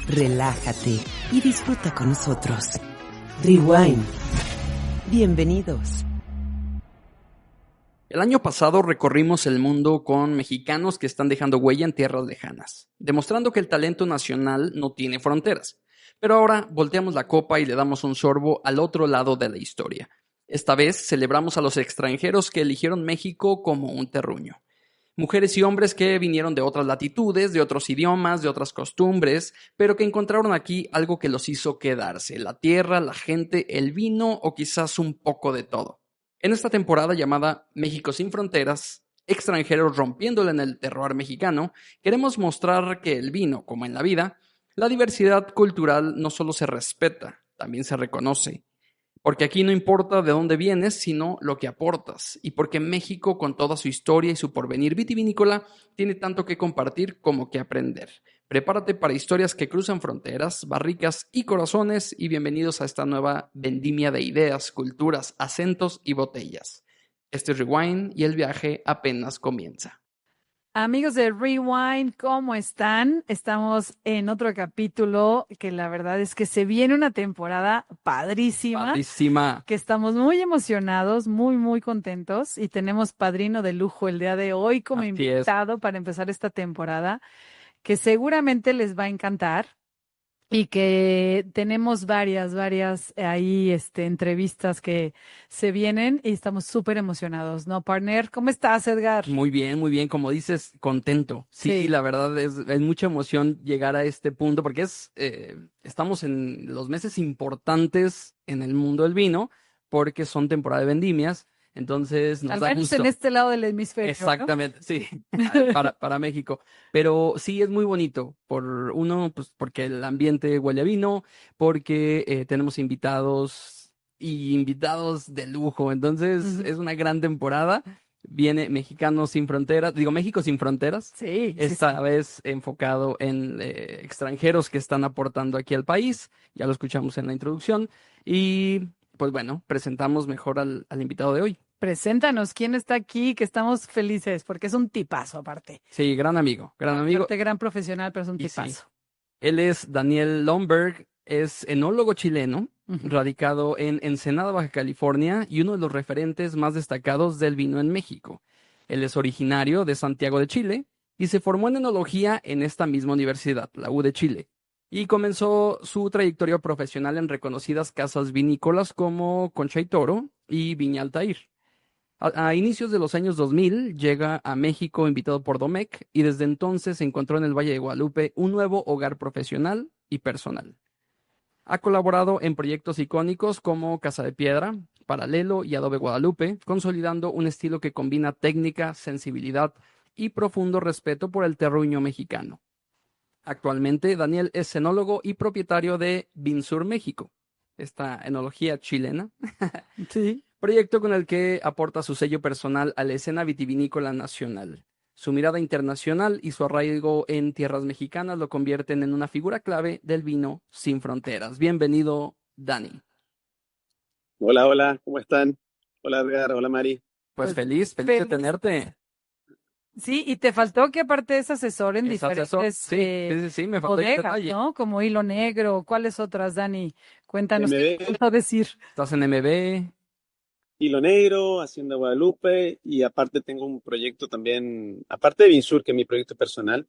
relájate y disfruta con nosotros. Rewind. Bienvenidos. El año pasado recorrimos el mundo con mexicanos que están dejando huella en tierras lejanas, demostrando que el talento nacional no tiene fronteras. Pero ahora volteamos la copa y le damos un sorbo al otro lado de la historia. Esta vez celebramos a los extranjeros que eligieron México como un terruño. Mujeres y hombres que vinieron de otras latitudes, de otros idiomas, de otras costumbres, pero que encontraron aquí algo que los hizo quedarse: la tierra, la gente, el vino o quizás un poco de todo. En esta temporada llamada México sin Fronteras, extranjeros rompiéndole en el terroir mexicano, queremos mostrar que el vino, como en la vida, la diversidad cultural no solo se respeta, también se reconoce. Porque aquí no importa de dónde vienes, sino lo que aportas. Y porque México, con toda su historia y su porvenir vitivinícola, tiene tanto que compartir como que aprender. Prepárate para historias que cruzan fronteras, barricas y corazones, y bienvenidos a esta nueva vendimia de ideas, culturas, acentos y botellas. Este es Rewind y el viaje apenas comienza. Amigos de Rewind, ¿cómo están? Estamos en otro capítulo que la verdad es que se viene una temporada padrísima. Padrísima. Que estamos muy emocionados, muy contentos y tenemos padrino de lujo el día de hoy como Así invitado para empezar esta temporada que seguramente les va a encantar. Y que tenemos varias ahí entrevistas que se vienen y estamos súper emocionados, ¿no, partner? ¿Cómo estás, Edgar? Muy bien, como dices, contento. Sí, la verdad es mucha emoción llegar a este punto porque estamos en los meses importantes en el mundo del vino porque son temporada de vendimias. Entonces nos da gusto. En este lado del hemisferio, exactamente, ¿no? Sí, para México. Pero sí es muy bonito, pues porque el ambiente huele a vino, porque tenemos invitados de lujo. Entonces es una gran temporada. Viene Mexicanos sin Fronteras, México sin Fronteras. Sí. Esta vez enfocado en extranjeros que están aportando aquí al país. Ya lo escuchamos en la introducción. Y pues bueno, presentamos mejor al invitado de hoy. Preséntanos, ¿quién está aquí? Que estamos felices, porque es un tipazo aparte. Sí, gran amigo. Aparte, gran profesional, pero es un tipazo. Sí. Él es Daniel Lomberg, es enólogo chileno, radicado en Ensenada, Baja California, y uno de los referentes más destacados del vino en México. Él es originario de Santiago de Chile y se formó en enología en esta misma universidad, la U de Chile. Y comenzó su trayectoria profesional en reconocidas casas vinícolas como Concha y Toro y Viña Altair. A inicios de los años 2000 llega a México invitado por Domecq y desde entonces encontró en el Valle de Guadalupe un nuevo hogar profesional y personal. Ha colaborado en proyectos icónicos como Casa de Piedra, Paralelo y Adobe Guadalupe, consolidando un estilo que combina técnica, sensibilidad y profundo respeto por el terruño mexicano. Actualmente, Daniel es enólogo y propietario de Vinsur México, esta enología chilena. Sí. Proyecto con el que aporta su sello personal a la escena vitivinícola nacional. Su mirada internacional y su arraigo en tierras mexicanas lo convierten en una figura clave del vino sin fronteras. Bienvenido, Dani. Hola, ¿cómo están? Hola, Edgar, hola, Mari. Pues feliz de tenerte. Sí, y te faltó que aparte es asesor en diferentes sí, me faltó bodegas, ¿no? Como Hilo Negro. ¿Cuáles otras, Dani? Cuéntanos qué puedo decir. Estás en MB. Hilo Negro, Hacienda Guadalupe, y aparte tengo un proyecto también, aparte de Vinsur, que es mi proyecto personal,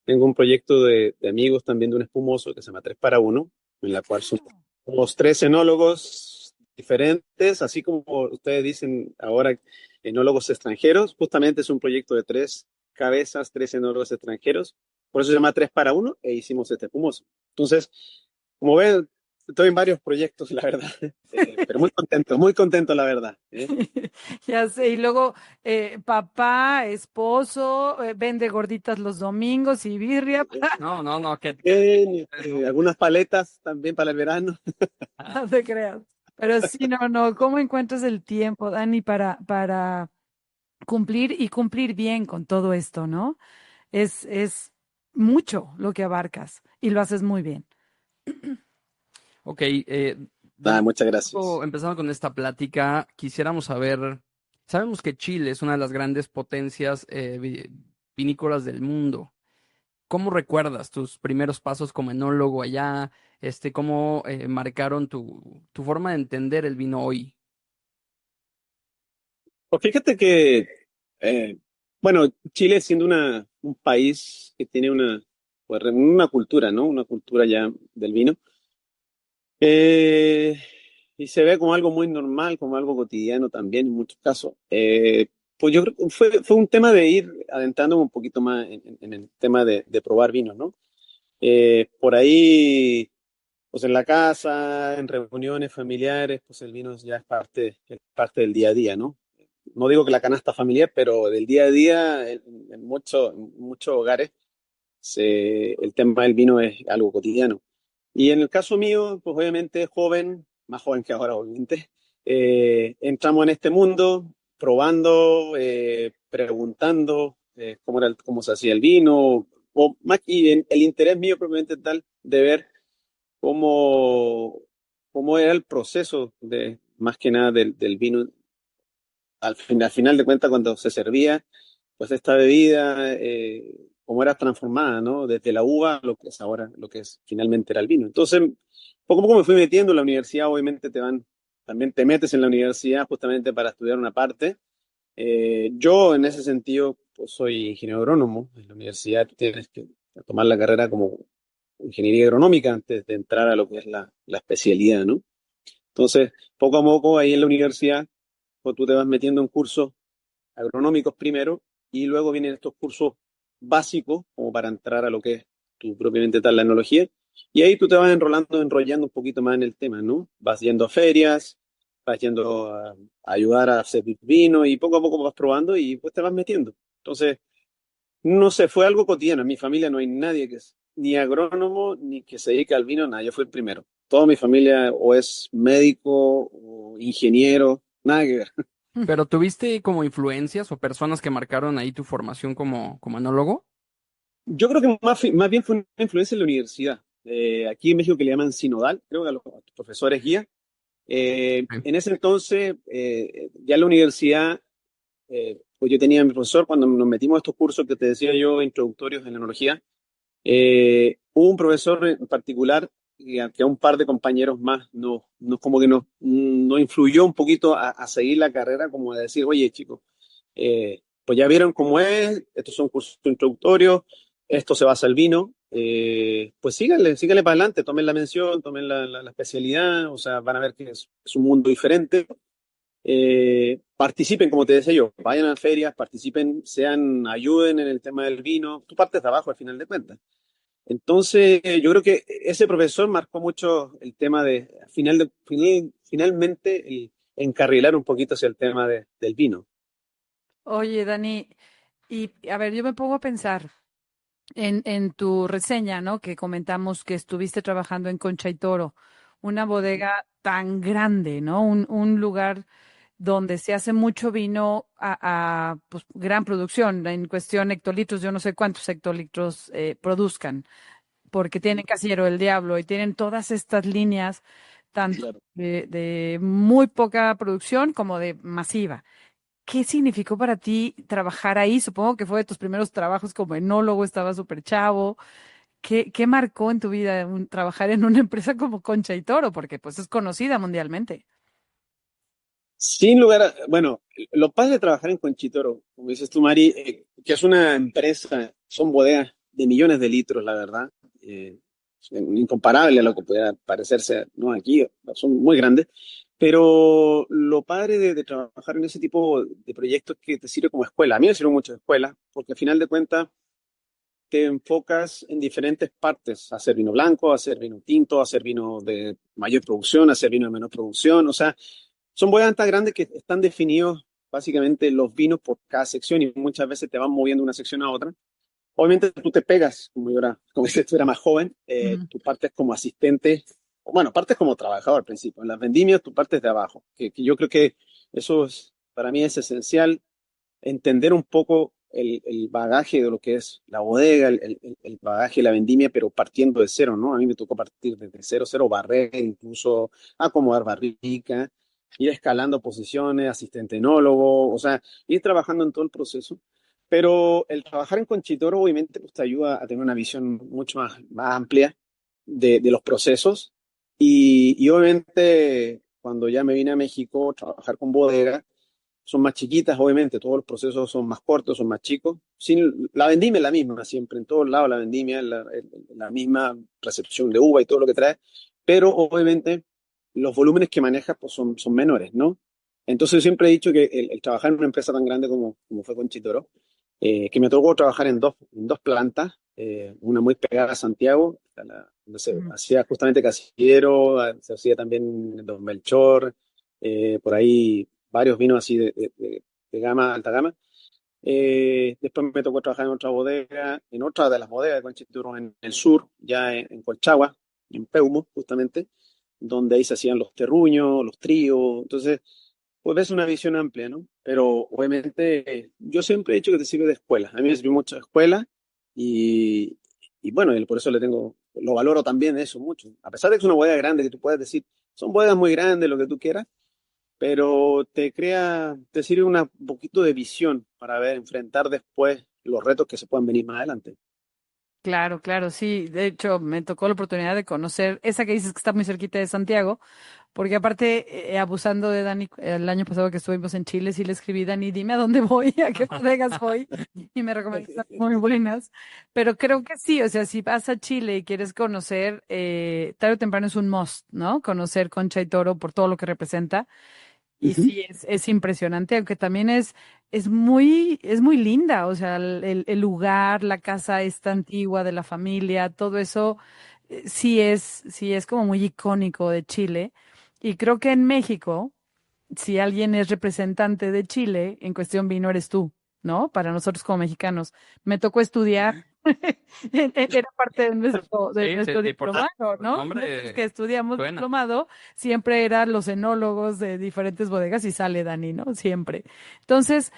tengo un proyecto de amigos también de un espumoso que se llama 3 para 1, en la cual somos 3 enólogos diferentes, así como ustedes dicen ahora, enólogos extranjeros. Justamente es un proyecto de 3 cabezas, 3 enólogos extranjeros, por eso se llama 3 para 1 e hicimos este espumoso. Entonces, como ven, estoy en varios proyectos, la verdad, pero muy contento, la verdad. Ya sé, y luego papá, esposo, vende gorditas los domingos y birria. No, algunas paletas también para el verano. No te creas. Pero sí, no, ¿cómo encuentras el tiempo, Dani, para cumplir bien con todo esto, ¿no? Es mucho lo que abarcas y lo haces muy bien. Ok, muchas gracias. Empezando con esta plática, quisiéramos saber, sabemos que Chile es una de las grandes potencias vinícolas del mundo. ¿Cómo recuerdas tus primeros pasos como enólogo allá? ¿Cómo marcaron tu forma de entender el vino hoy? Pues fíjate que, bueno, Chile siendo un país que tiene pues, una cultura, ¿no? Una cultura ya del vino. Eh, y se ve como algo muy normal, como algo cotidiano también en muchos casos. Pues yo creo que fue un tema de ir adentrándome un poquito más en el tema de probar vinos, ¿no? Por ahí, pues en la casa, en reuniones familiares, pues el vino ya es parte del día a día, ¿no? No digo que la canasta familiar, pero del día a día, en muchos hogares, el tema del vino es algo cotidiano. Y en el caso mío, pues obviamente joven, más joven que ahora, obviamente, entramos en este mundo probando, preguntando cómo se hacía el vino, o más, y el interés mío propiamente tal de ver cómo, cómo era el proceso más que nada del vino al final de cuentas cuando se servía, pues esta bebida, cómo era transformada, ¿no? Desde la uva a lo que es ahora, lo que es finalmente era el vino. Entonces, poco a poco me fui metiendo en la universidad, obviamente también te metes en la universidad justamente para estudiar una parte. Yo en ese sentido, pues soy ingeniero agrónomo. En la universidad tienes que tomar la carrera como ingeniería agronómica antes de entrar a lo que es la especialidad, ¿no? Entonces, poco a poco ahí en la universidad, pues tú te vas metiendo en cursos agronómicos primero y luego vienen estos cursos básicos como para entrar a lo que es tu propiamente tal la enología. Y ahí tú te vas enrollando un poquito más en el tema, ¿no? Vas yendo a ferias, vas yendo a ayudar a hacer vino y poco a poco vas probando y pues te vas metiendo. Entonces, no sé, fue algo cotidiano. En mi familia no hay nadie que es ni agrónomo ni que se dedique al vino, nada, yo fui el primero. Toda mi familia o es médico o ingeniero, nada que ver. ¿Pero tuviste como influencias o personas que marcaron ahí tu formación como enólogo? Yo creo que más bien fue una influencia en la universidad. Aquí en México que le llaman sinodal, creo que a los profesores guía. Sí. En ese entonces, ya en la universidad, pues yo tenía a mi profesor cuando nos metimos a estos cursos que te decía yo, introductorios en enología. Hubo un profesor en particular que a un par de compañeros más como que nos influyó un poquito a seguir la carrera, como a decir, oye chicos, pues ya vieron cómo es, estos son cursos introductorios, esto se basa el vino, pues síganle para adelante, tomen la mención, tomen la especialidad, o sea, van a ver que es un mundo diferente. Participen, como te decía yo, vayan a ferias, participen, ayuden en el tema del vino, tú partes de abajo al final de cuentas. Entonces, yo creo que ese profesor marcó mucho el tema finalmente, el encarrilar un poquito hacia el tema del vino. Oye, Dani, y a ver, yo me pongo a pensar en tu reseña, ¿no? Que comentamos que estuviste trabajando en Concha y Toro, una bodega tan grande, ¿no? Un lugar donde se hace mucho vino pues, gran producción, en cuestión hectolitros, yo no sé cuántos hectolitros produzcan, porque tienen Casillero del Diablo y tienen todas estas líneas, tanto Claro. de muy poca producción como de masiva. ¿Qué significó para ti trabajar ahí? Supongo que fue de tus primeros trabajos como enólogo, estaba súper chavo. ¿Qué marcó en tu vida trabajar en una empresa como Concha y Toro? Porque pues es conocida mundialmente. Bueno, lo padre de trabajar en Conchitoro, como dices tú, Mari, que es una empresa, son bodegas de millones de litros, la verdad, incomparable a lo que pudiera parecerse, ¿no? Aquí, son muy grandes, pero lo padre de trabajar en ese tipo de proyectos es que te sirve como escuela. A mí me sirve mucho de escuela, porque al final de cuentas te enfocas en diferentes partes, hacer vino blanco, hacer vino tinto, hacer vino de mayor producción, hacer vino de menor producción, o sea, son bodegas tan grandes que están definidos básicamente los vinos por cada sección y muchas veces te van moviendo de una sección a otra. Obviamente tú te pegas, como dices, tú eras más joven, Ujú. tú partes como asistente, bueno, partes como trabajador al principio. En las vendimias tú partes de abajo, que yo creo que para mí es esencial entender un poco el bagaje de lo que es la bodega, el bagaje de la vendimia, pero partiendo de cero, ¿no? A mí me tocó partir desde cero, cero, barrer, incluso acomodar barrica, ir escalando posiciones, asistente enólogo, o sea, ir trabajando en todo el proceso. Pero el trabajar en Conchitoro obviamente pues, te ayuda a tener una visión mucho más amplia de los procesos y obviamente cuando ya me vine a México, trabajar con bodega, son más chiquitas, obviamente, todos los procesos son más cortos, son más chicos. La vendimia es la misma, siempre, en todos lados la vendimia es la misma recepción de uva y todo lo que trae, pero obviamente los volúmenes que manejas pues, son menores, ¿no? Entonces yo siempre he dicho que el trabajar en una empresa tan grande como fue Conchitoro, que me tocó trabajar en dos plantas, una muy pegada a Santiago, donde se Ujú. hacía justamente casillero, se hacía también Don Melchor, por ahí varios vinos así de gama, alta gama. Después me tocó trabajar en otra bodega, en otra de las bodegas de Conchituro en el sur, ya en Colchagua, en Peumo, justamente, donde ahí se hacían los terruños, los tríos. Entonces, pues ves una visión amplia, ¿no? Pero obviamente yo siempre he dicho que te sirve de escuela. A mí me sirvió mucho de escuela y, y bueno, y por eso lo valoro también eso mucho. A pesar de que es una bodega grande, que tú puedes decir, son bodegas muy grandes, lo que tú quieras, pero te sirve un poquito de visión para ver, enfrentar después los retos que se puedan venir más adelante. Claro, claro, sí. De hecho, me tocó la oportunidad de conocer esa que dices que está muy cerquita de Santiago, porque aparte, abusando de Dani, el año pasado que estuvimos en Chile, sí le escribí, Dani, dime a dónde voy, a qué bodegas voy, y me recomendó unas muy buenas. Pero creo que sí, o sea, si vas a Chile y quieres conocer, tarde o temprano es un must, ¿no? Conocer Concha y Toro por todo lo que representa. Y Ujú. sí, es impresionante, aunque también es muy linda, o sea, el lugar, la casa esta antigua de la familia, todo eso sí es como muy icónico de Chile. Y creo que en México, si alguien es representante de Chile, en cuestión vino eres tú, ¿no? Para nosotros como mexicanos. Me tocó estudiar, era parte de Sí, sí, nuestro sí, Ah, diplomado, ¿no? Nosotros que nombre estudiamos suena. diplomado, siempre eran los enólogos de diferentes bodegas y sale Dani, ¿no? Siempre. Entonces,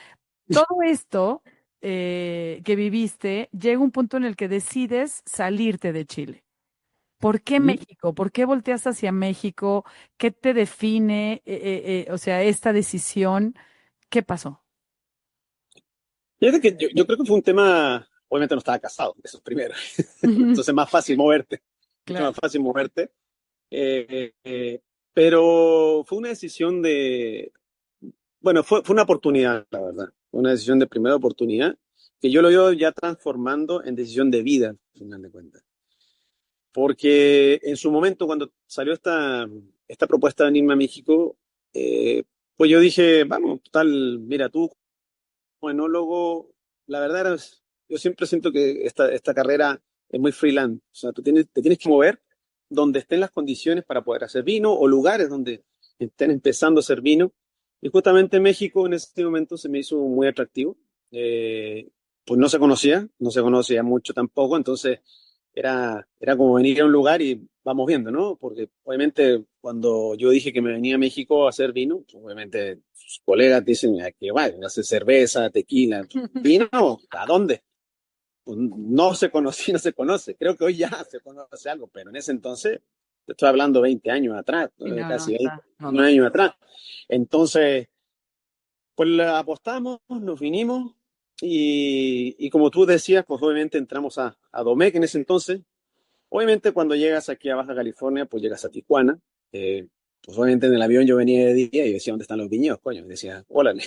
todo esto que viviste, llega un punto en el que decides salirte de Chile. ¿Por qué ujú. México? ¿Por qué volteas hacia México? ¿Qué te define, o sea, esta decisión? ¿Qué pasó? Fíjate que yo creo que fue un tema, obviamente no estaba casado, eso es primero. Ujú. Entonces es más fácil moverte, mucho Claro. más fácil moverte. Eh, eh, pero fue una decisión bueno, fue una oportunidad, la verdad. Fue una decisión de primera oportunidad que yo lo veo ya transformando en decisión de vida, al final de cuentas. Porque en su momento, cuando salió esta propuesta de venirme a México, pues yo dije, vamos, total, mira, tú como enólogo, la verdad yo siempre siento que esta carrera es muy freelance. O sea, te tienes que mover donde estén las condiciones para poder hacer vino o lugares donde estén empezando a hacer vino. Y justamente México en ese momento se me hizo muy atractivo. Pues no se conocía mucho tampoco, entonces era como venir a un lugar y vamos viendo, ¿no? Porque obviamente cuando yo dije que me venía a México a hacer vino, pues, obviamente sus colegas dicen, ¿a qué va? ¿Hacer cerveza, tequila? ¿Vino? ¿A dónde? Pues no se conocía, no se conoce. Creo que hoy ya se conoce algo, pero en ese entonces, te estoy hablando 20 años atrás, Y no, no casi 20 está. No, no. años atrás. Entonces, pues la apostamos, nos vinimos y como tú decías, pues obviamente entramos a Domecq en ese entonces. Obviamente cuando llegas aquí a Baja California, pues llegas a Tijuana. Pues obviamente en el avión yo venía de día y decía, ¿dónde están los viñedos, coño? Y decía, órale,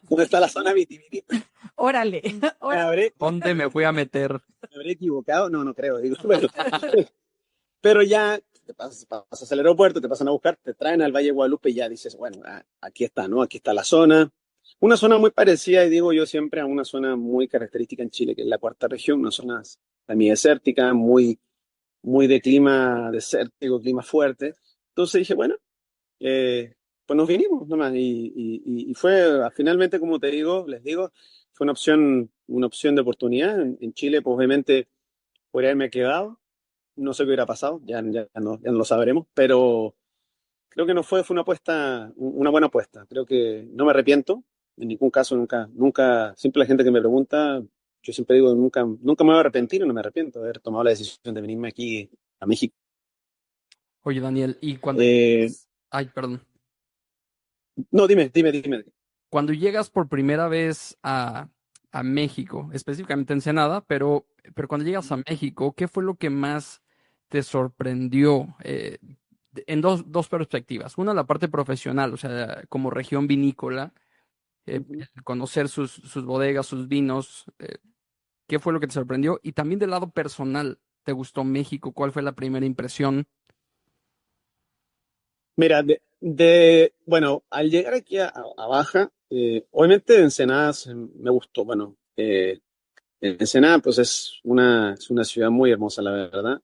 ¿dónde está la zona vitivinícola? Órale, ¿Me órale. habré, ¿Dónde me fui a meter? me habré equivocado? No, no creo. Digo, pero ya pasas al aeropuerto, te pasan a buscar, te traen al Valle de Guadalupe y ya dices, bueno, aquí está, ¿no? Aquí está la zona. Una zona muy parecida, y digo yo siempre, a una zona muy característica en Chile, que es la cuarta región, una zona semidesértica, muy de clima desértico, clima fuerte. Entonces dije, bueno, pues nos vinimos nomás. Y fue, finalmente, como te digo, les digo, fue una opción de oportunidad. En Chile, pues obviamente, podría haberme quedado. No sé qué hubiera pasado, ya no lo sabremos, pero creo que no fue una apuesta, una buena apuesta. Creo que no me arrepiento, en ningún caso, nunca, nunca, siempre la gente que me pregunta, yo siempre digo, nunca me voy a arrepentir y no me arrepiento de haber tomado la decisión de venirme aquí a México. Oye, Daniel, y cuando Eh, llegas, ay, perdón, no, dime. cuando llegas por primera vez a México, específicamente a Ensenada, pero cuando llegas a México, ¿qué fue lo que más te sorprendió? En dos perspectivas. Una, la parte profesional, o sea, como región vinícola, Ujú. conocer sus bodegas, sus vinos, ¿qué fue lo que te sorprendió? Y también del lado personal, ¿te gustó México? ¿Cuál fue la primera impresión? Mira, bueno, al llegar aquí a Baja, obviamente Ensenada me gustó. Bueno, Ensenada pues es una ciudad muy hermosa, la verdad.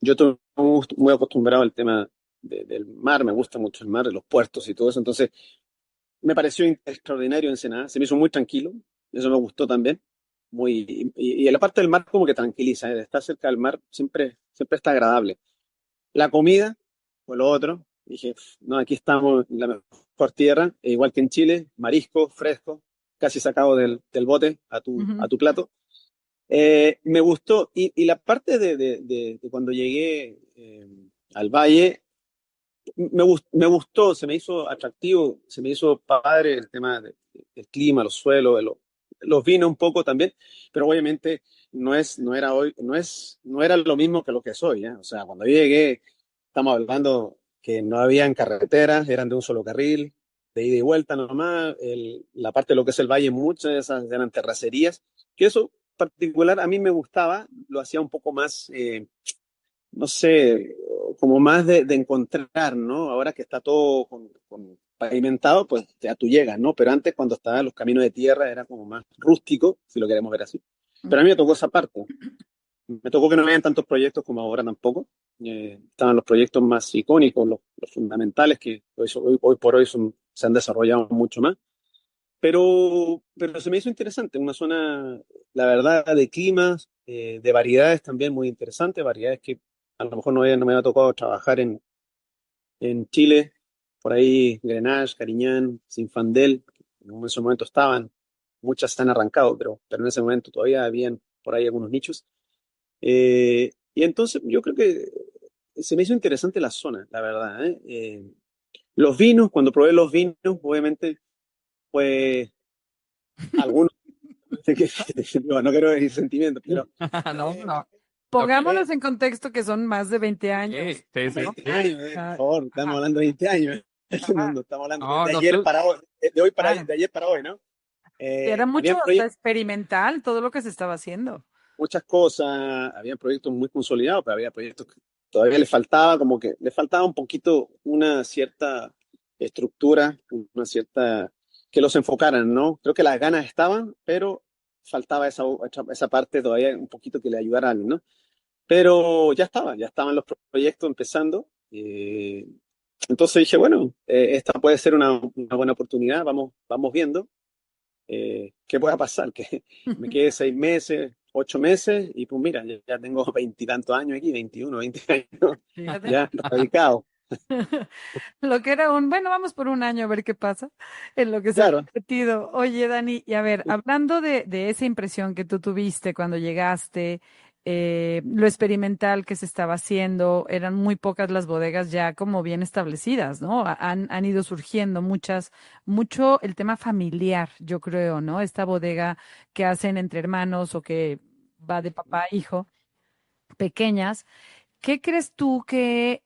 Yo estoy muy acostumbrado al tema del mar, me gusta mucho el mar, los puertos y todo eso, entonces me pareció extraordinario Ensenada, se me hizo muy tranquilo, eso me gustó también. Y la parte del mar como que tranquiliza, estar cerca del mar siempre está agradable. La comida fue lo otro. Dije, no, aquí estamos en la mejor tierra, igual que en Chile, marisco, fresco, casi sacado del bote a Ujú. tu plato. Me gustó, y la parte de cuando llegué al valle, me gustó, se me hizo atractivo, se me hizo padre el tema del clima, los suelos, los vinos un poco también, pero obviamente no era hoy, no era lo mismo que lo que soy, ¿eh? O sea, cuando yo llegué, estamos hablando que no habían carreteras, eran de un solo carril, de ida y vuelta nomás, la parte de lo que es el valle, muchas de esas eran terracerías, que eso particular a mí me gustaba, lo hacía un poco más, no sé, como más de encontrar, ¿no? Ahora que está todo con pavimentado, pues ya tú llegas, ¿no? Pero antes, cuando estaban los caminos de tierra, era como más rústico, si lo queremos ver así. Pero a mí me tocó esa parte. Me tocó que no habían tantos proyectos como ahora tampoco. Estaban los proyectos más icónicos, los fundamentales, que hoy por hoy se han desarrollado mucho más. Pero se me hizo interesante, una zona, la verdad, de climas, de variedades también muy interesantes, variedades que a lo mejor no me había tocado trabajar en Chile, por ahí Grenache, Cariñán, Zinfandel, en ese momento estaban, muchas están arrancado, pero en ese momento todavía habían por ahí algunos nichos. Y entonces yo creo que se me hizo interesante la zona, la verdad, ¿eh? Los vinos, cuando probé los vinos, obviamente, pues algunos no quiero decir sentimientos, pero No, eh, no. Ok. Pongámoslos en contexto que son más de 20 años, Sí, sí, sí. ¿no? 20 años, por Ah, favor, estamos ajá, hablando de 20 años. ajá. No estamos hablando No, de no, ayer para hoy, de hoy para Claro. de ayer para hoy, ¿no? Era mucho Habían hasta experimental todo lo que se estaba haciendo. muchas cosas, había proyectos muy consolidados, pero había proyectos que todavía les faltaba, como que le faltaba un poquito una cierta estructura, una cierta, que los enfocaran, ¿no? Creo que las ganas estaban, pero faltaba esa parte todavía un poquito que le ayudara a alguien, ¿no? Pero ya estaban los proyectos empezando. Entonces dije, bueno, esta puede ser una buena oportunidad, vamos viendo qué pueda pasar, que me quede 6 meses, 8 meses, y pues mira, ya tengo veintitantos años aquí, 21, 20 años, Fíjate. ya radicado. Lo que era bueno, vamos por un año a ver qué pasa en lo que se ha Claro, convertido. Oye, Dani, y a ver, hablando de esa impresión que tú tuviste cuando llegaste, lo experimental que se estaba haciendo, eran muy pocas las bodegas ya como bien establecidas, ¿no? Han ido surgiendo mucho el tema familiar, yo creo, ¿no? Esta bodega que hacen entre hermanos o que va de papá a hijo, pequeñas. ¿Qué crees tú que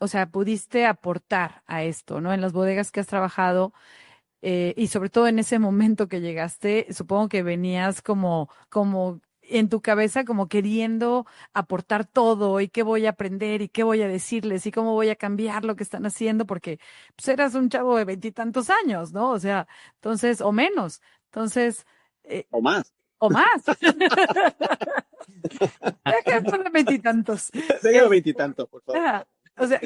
o sea, pudiste aportar a esto, ¿no? En las bodegas que has trabajado y sobre todo en ese momento que llegaste, supongo que venías como en tu cabeza como queriendo aportar todo y qué voy a aprender y qué voy a decirles y cómo voy a cambiar lo que están haciendo, porque pues eras un chavo de veintitantos años, ¿no? O sea, entonces, o menos. Entonces, eh, o más. o más. Dejémoslo de veintitantos. Tengo veintitantos, por favor. Ajá. O sea,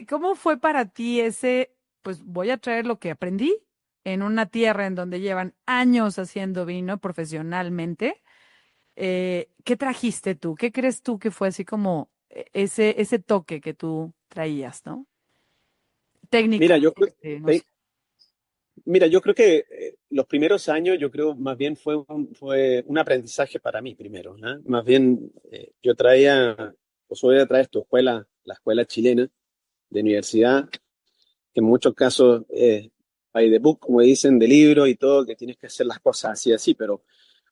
cómo fue para ti ese, pues voy a traer lo que aprendí en una tierra en donde llevan años haciendo vino profesionalmente? ¿Qué trajiste tú? ¿Qué crees tú que fue así como ese toque que tú traías, ¿no? Técnica, Mira, yo creo, no sé. mira, yo creo que los primeros años, yo creo más bien fue un aprendizaje para mí primero, ¿no? Más bien, yo traía, o soy de traer tu escuela, la escuela chilena de universidad, que en muchos casos by the book, como dicen, de libro y todo, que tienes que hacer las cosas así, así, pero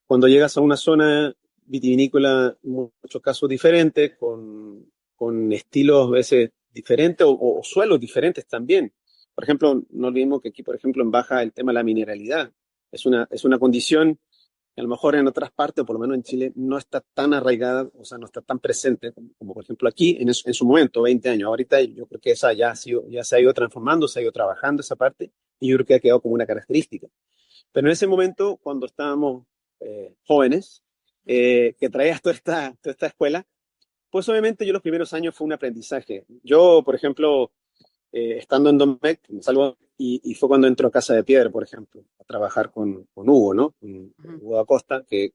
cuando llegas a una zona vitivinícola, en muchos casos diferentes, con estilos a veces diferentes o suelos diferentes también. Por ejemplo, no olvidemos que aquí, por ejemplo, en Baja el tema de la mineralidad es una condición que a lo mejor en otras partes, o por lo menos en Chile, no está tan arraigada, o sea, no está tan presente como por ejemplo aquí en su momento, 20 años. Ahorita yo creo que esa ya se ha ido transformando, se ha ido trabajando esa parte y yo creo que ha quedado como una característica. Pero en ese momento, cuando estábamos jóvenes, que traías toda esta escuela, pues obviamente yo los primeros años fue un aprendizaje. Yo, por ejemplo, estando en Domecq, salgo y fue cuando entró a Casa de Piedra, por ejemplo, a trabajar con Hugo, ¿no? Con Ujú. Hugo Acosta, que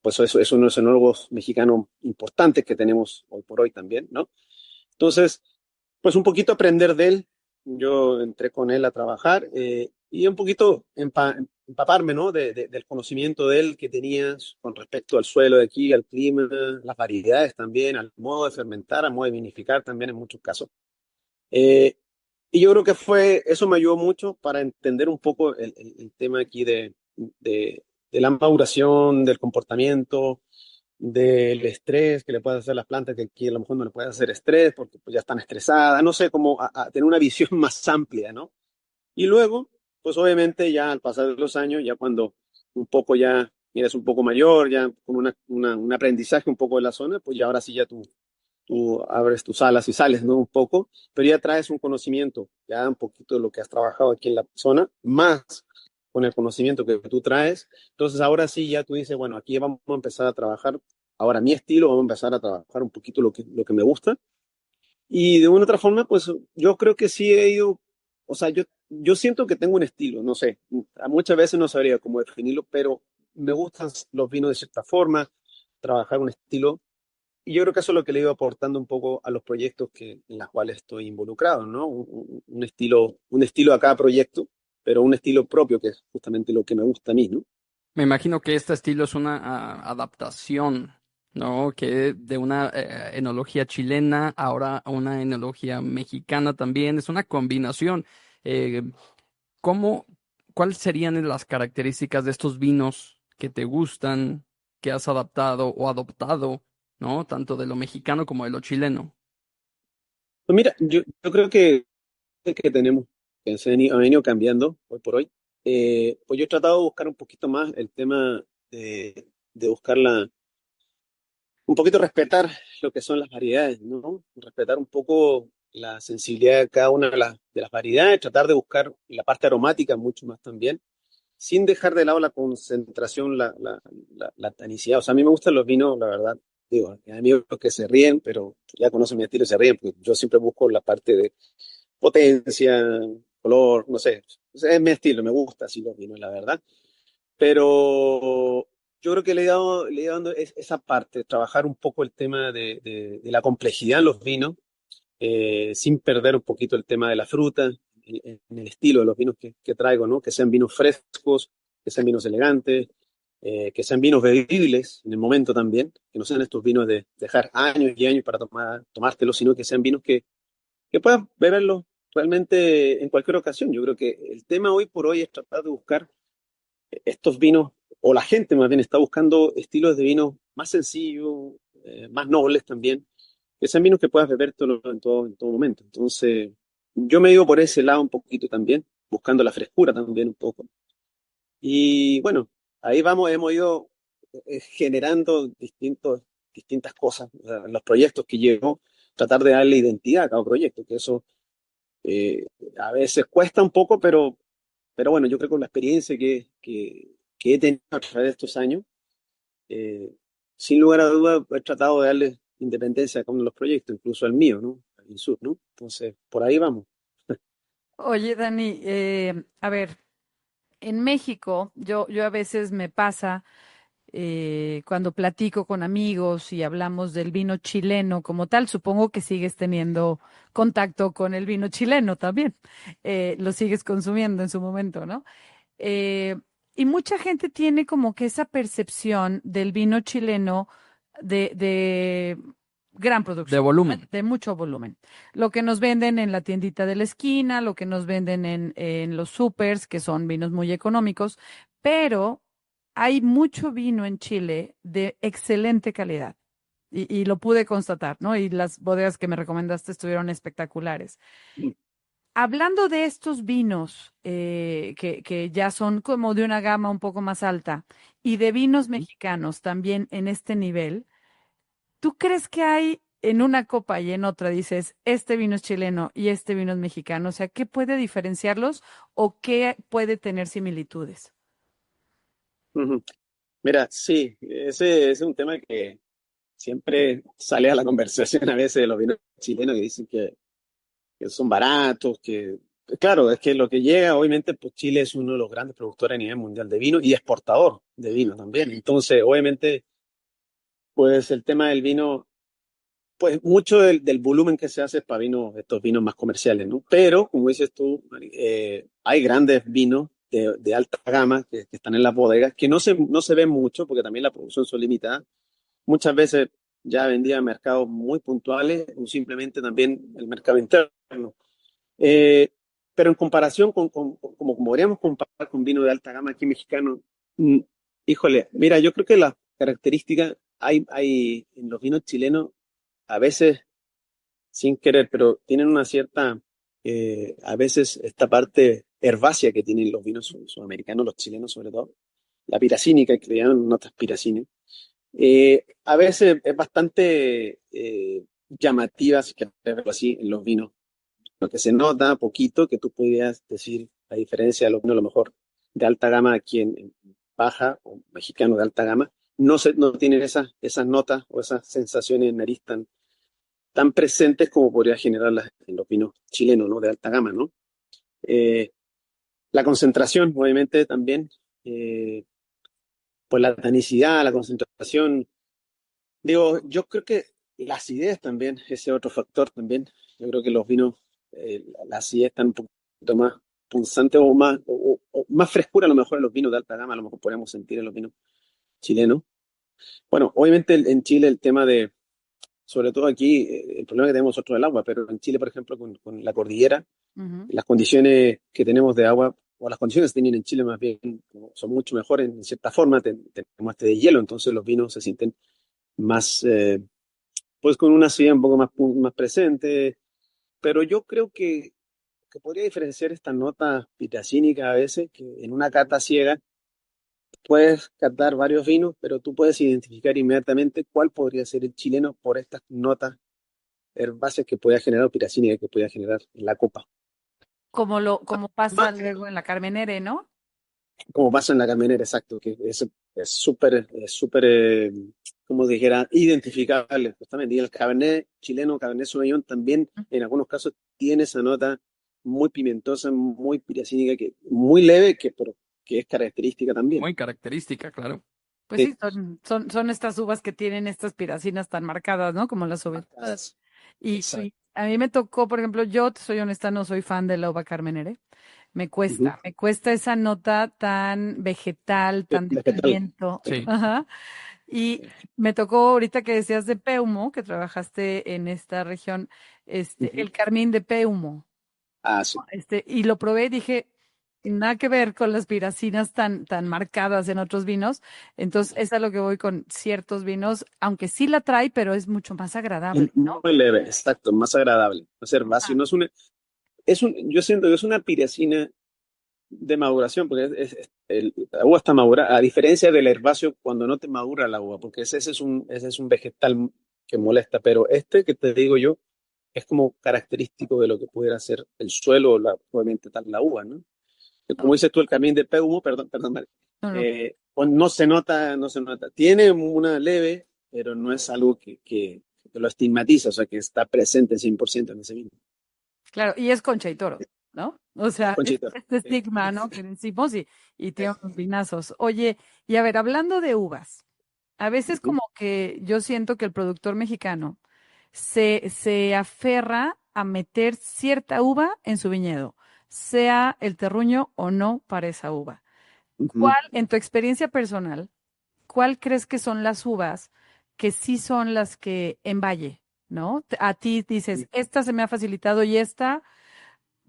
pues eso es uno de los enólogos mexicanos importantes que tenemos hoy por hoy también, ¿no? Entonces, pues un poquito aprender de él. Yo entré con él a trabajar y un poquito empaparme, ¿no? Del conocimiento de él que tenía con respecto al suelo de aquí, al clima, las variedades también, al modo de fermentar, al modo de vinificar también en muchos casos. Eh, y yo creo que eso me ayudó mucho para entender un poco el tema aquí de la maduración, del comportamiento, del estrés que le puede hacer las plantas, que aquí a lo mejor no le puede hacer estrés porque pues, ya están estresadas, no sé, como a tener una visión más amplia, ¿no? Y luego, pues obviamente ya al pasar de los años, ya cuando un poco ya eres un poco mayor, ya con un aprendizaje un poco de la zona, pues ya ahora sí ya tú abres tus alas y sales, ¿no? Un poco, pero ya traes un conocimiento, ya un poquito de lo que has trabajado aquí en la zona, más con el conocimiento que tú traes. Entonces ahora sí ya tú dices, bueno, aquí vamos a empezar a trabajar, ahora mi estilo, vamos a empezar a trabajar un poquito lo que me gusta. Y de una u otra forma, pues yo creo que sí he ido, o sea, yo siento que tengo un estilo, no sé, muchas veces no sabría cómo definirlo, pero me gustan los vinos de cierta forma, trabajar un estilo y yo creo que eso es lo que le iba aportando un poco a los proyectos en los cuales estoy involucrado, ¿no? Un estilo a cada proyecto, pero un estilo propio, que es justamente lo que me gusta a mí, ¿no? Me imagino que este estilo es una adaptación, ¿no? Que de una enología chilena ahora a una enología mexicana también. Es una combinación. Eh, ¿Cómo, cuáles serían las características de estos vinos que te gustan, que has adaptado o adoptado, ¿no? Tanto de lo mexicano como de lo chileno. Pues mira, yo creo que tenemos, que ha venido cambiando hoy por hoy. Pues yo he tratado de buscar un poquito más el tema de buscar un poquito respetar lo que son las variedades, ¿no? Respetar un poco la sensibilidad de cada una de las variedades, tratar de buscar la parte aromática mucho más también, sin dejar de lado la concentración, la tanicidad. O sea, a mí me gustan los vinos, la verdad. Digo, hay amigos que se ríen, pero ya conocen mi estilo y se ríen, porque yo siempre busco la parte de potencia, color, no sé. Es mi estilo, me gusta así los vinos, la verdad. Pero yo creo que le he dado esa parte, trabajar un poco el tema de la complejidad en los vinos, sin perder un poquito el tema de la fruta, en el estilo de los vinos que traigo, ¿no? Que sean vinos frescos, que sean vinos elegantes, que sean vinos bebibles en el momento también, que no sean estos vinos de dejar años y años para tomártelos, sino que sean vinos que puedas beberlos realmente en cualquier ocasión. Yo creo que el tema hoy por hoy es tratar de buscar estos vinos, o la gente más bien está buscando estilos de vinos más sencillos, más nobles también, que sean vinos que puedas beber en todo momento. Entonces, yo me he ido por ese lado un poquito también, buscando la frescura también un poco. Y bueno, ahí vamos, hemos ido generando distintas cosas, o sea, los proyectos que llevo, tratar de darle identidad a cada proyecto, que eso eh, a veces cuesta un poco, pero bueno, yo creo que con la experiencia que he tenido a través de estos años, eh, sin lugar a dudas he tratado de darle independencia a cada uno de los proyectos, incluso al mío, ¿no? Al Insur, ¿no? Entonces, por ahí vamos. Oye, Dani, a ver, en México, yo a veces me pasa cuando platico con amigos y hablamos del vino chileno como tal, supongo que sigues teniendo contacto con el vino chileno también, lo sigues consumiendo en su momento, ¿no? Eh, y mucha gente tiene como que esa percepción del vino chileno de gran producción. De volumen. De mucho volumen. Lo que nos venden en la tiendita de la esquina, lo que nos venden en los supers, que son vinos muy económicos, pero hay mucho vino en Chile de excelente calidad. Y lo pude constatar, ¿no? Y las bodegas que me recomendaste estuvieron espectaculares. Hablando de estos vinos que ya son como de una gama un poco más alta y de vinos mexicanos también en este nivel, ¿tú crees que hay en una copa y en otra, dices, este vino es chileno y este vino es mexicano? O sea, ¿qué puede diferenciarlos o qué puede tener similitudes? Ujú. Mira, sí, ese es un tema que siempre sale a la conversación a veces de los vinos chilenos que dicen que son baratos, que claro, es que lo que llega, obviamente, pues Chile es uno de los grandes productores a nivel mundial de vino y exportador de vino también. Entonces, obviamente, pues el tema del vino, pues mucho del volumen que se hace es para vinos, estos vinos más comerciales, ¿no? Pero, como dices tú, hay grandes vinos de alta gama que están en las bodegas, que no se ven mucho porque también la producción son limitadas. Muchas veces ya vendía en mercados muy puntuales o simplemente también el mercado interno. Eh, pero en comparación como podríamos comparar con vino de alta gama aquí mexicano, mm, híjole, mira, yo creo que las características hay en los vinos chilenos, a veces sin querer, pero tienen una cierta, a veces esta parte herbácea que tienen los vinos sudamericanos, los chilenos sobre todo, la piracínica, que le llaman notas piracínicas, a veces es bastante llamativa, si quieres verlo así, en los vinos. Lo que se nota poquito, que tú podrías decir, la diferencia de los vinos, a lo mejor, de alta gama aquí en baja, o mexicano de alta gama, no tienen esas notas o esas sensaciones en nariz tan presentes como podría generarlas en los vinos chilenos, ¿no? De alta gama, ¿no? Eh, la concentración, obviamente, también, pues la tanicidad, la concentración. Digo, yo creo que la acidez también, ese otro factor también. Yo creo que los vinos, la acidez están un poquito más punzante o más frescura a lo mejor en los vinos de alta gama, a lo mejor podríamos sentir en los vinos chilenos. Bueno, obviamente en Chile el tema sobre todo aquí, el problema que tenemos nosotros es el agua, pero en Chile, por ejemplo, con la cordillera, Ujú. las condiciones que tenemos de agua, o las condiciones que tienen en Chile más bien, son mucho mejores en cierta forma, tenemos este de hielo, entonces los vinos se sienten más, pues con una acidez un poco más presente, pero yo creo que podría diferenciar esta nota pitacínica a veces, que en una cata ciega puedes catar varios vinos, pero tú puedes identificar inmediatamente cuál podría ser el chileno por estas notas herbáceas que pueda generar o piracínica que pueda generar en la copa. Como pasa Más luego en la Carmenere, ¿no? como pasa en la Carmenera, exacto, que es súper, como dijera, identificable, justamente. Y el Cabernet chileno, Cabernet Sauvignon, también en algunos casos tiene esa nota muy pimentosa, muy piracínica, muy leve, pero que es característica también. Muy característica, claro. Pues Sí, sí, son estas uvas que tienen estas piracinas tan marcadas, ¿no? Como las uvas. marcadas. Exacto. Y a mí me tocó, por ejemplo, yo, te soy honesta, no soy fan de la uva Carmenere. Ujú. Me cuesta esa nota tan vegetal, tan de Vegetal. pimiento. Sí. Ajá. Y me tocó ahorita que decías de Peumo, que trabajaste en esta región, Ujú. el carmín de Peumo. Ah, sí. Y lo probé y dije, nada que ver con las piracinas tan marcadas en otros vinos. Entonces, es a lo que voy con ciertos vinos, aunque sí la trae, pero es mucho más agradable, ¿no? Muy leve, exacto, más agradable. No es herbáceo, Ah, no yo siento que es una piracina de maduración, porque la uva está madura, a diferencia del herbáceo cuando no te madura la uva, porque ese es un vegetal que molesta, pero este que te digo yo es como característico de lo que pudiera ser el suelo, obviamente tal la uva, ¿no? no, Como dices tú, el carmín de Peumo, perdón, Mari, no, no. pues no se nota, no se nota. Tiene una leve, pero no es algo que lo estigmatiza, o sea, que está presente 100% en ese vino. Claro, y es Concha y Toro, ¿no? O sea, Conchita. este Sí. estigma, ¿no? Que decimos y tiene unos vinazos. Oye, y a ver, hablando de uvas, a veces Ujú, como que yo siento que el productor mexicano se aferra a meter cierta uva en su viñedo, sea el terruño o no para esa uva. ujú. ¿Cuál, en tu experiencia personal, cuál crees que son las uvas que sí son las que en Valle? ¿no? A ti dices, esta se me ha facilitado y esta,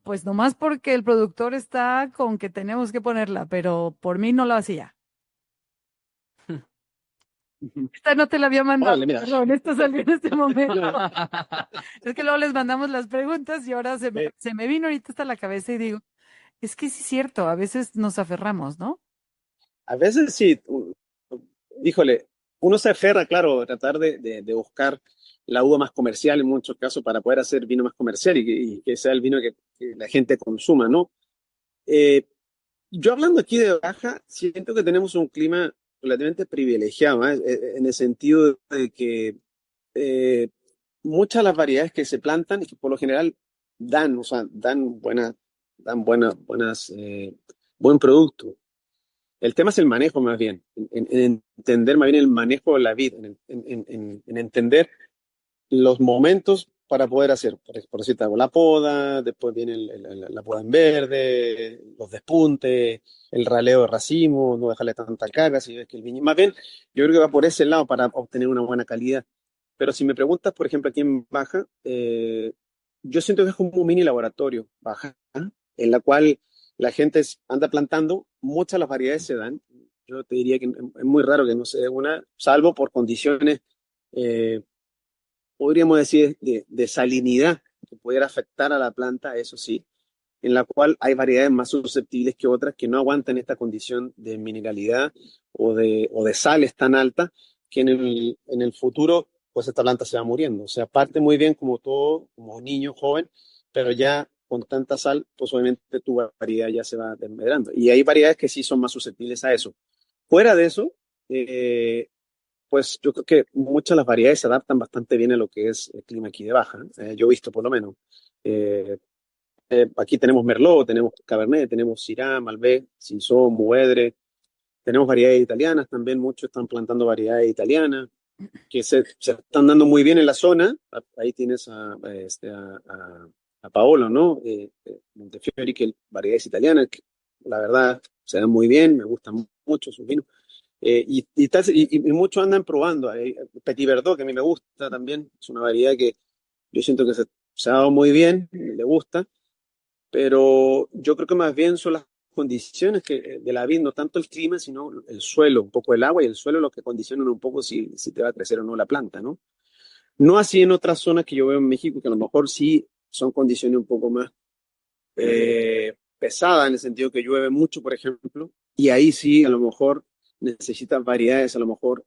pues nomás porque el productor está con que tenemos que ponerla, pero por mí no lo hacía. Ujú. Esta no te la había mandado, Órale, mira. perdón, esta salió en este momento. No, Es que luego les mandamos las preguntas y ahora eh, se me vino ahorita hasta la cabeza y digo, es que sí es cierto, a veces nos aferramos, ¿no? a veces sí, híjole, uno se aferra, claro, a tratar de buscar la uva más comercial en muchos casos para poder hacer vino más comercial y que sea el vino que la gente consuma, ¿no? Eh, yo hablando aquí de Baja, siento que tenemos un clima relativamente privilegiado, ¿eh? En el sentido de que eh, muchas de las variedades que se plantan y que por lo general dan, o sea, dan buen producto. El tema es el manejo más bien, en entender más bien el manejo de la vid, en entender los momentos para poder hacer, por decirte algo, la poda, después viene la poda en verde, los despuntes, el raleo de racimo, no dejarle tanta carga, si ves que el viñedo, más bien, yo creo que va por ese lado para obtener una buena calidad. Pero si me preguntas, por ejemplo, aquí en Baja, yo siento que es como un mini laboratorio, Baja, en la cual la gente anda plantando, muchas de las variedades se dan. Yo te diría que es muy raro que no se dé una, salvo por condiciones, eh, podríamos decir, de salinidad que pudiera afectar a la planta, eso sí, en la cual hay variedades más susceptibles que otras que no aguantan esta condición de mineralidad o de sales tan alta que en el futuro, pues esta planta se va muriendo. O sea, parte muy bien como todo, como niño joven, pero ya con tanta sal, pues obviamente tu variedad ya se va desmedrando. Y hay variedades que sí son más susceptibles a eso. Fuera de eso, pues yo creo que muchas de las variedades se adaptan bastante bien a lo que es el clima aquí de Baja. Yo he visto por lo menos. Eh, Aquí tenemos Merlot, tenemos Cabernet, tenemos Syrah, Malbec, Cinsault, Mourvedre, tenemos variedades italianas también, muchos están plantando variedades italianas que se están dando muy bien en la zona. Ahí tienes a Paolo, ¿no? Montefiori, que variedades italianas, que la verdad se dan muy bien, me gustan mucho sus vinos. Y muchos andan probando. Petit Verdot, que a mí me gusta también, es una variedad que yo siento que se ha dado muy bien, le gusta, pero yo creo que más bien son las condiciones de la vid, no tanto el clima, sino el suelo, un poco el agua y el suelo lo que condicionan un poco si te va a crecer o no la planta, ¿no? No así en otras zonas que yo veo en México, que a lo mejor sí son condiciones un poco más pesadas, en el sentido que llueve mucho, por ejemplo, y ahí sí a lo mejor necesitas variedades, a lo mejor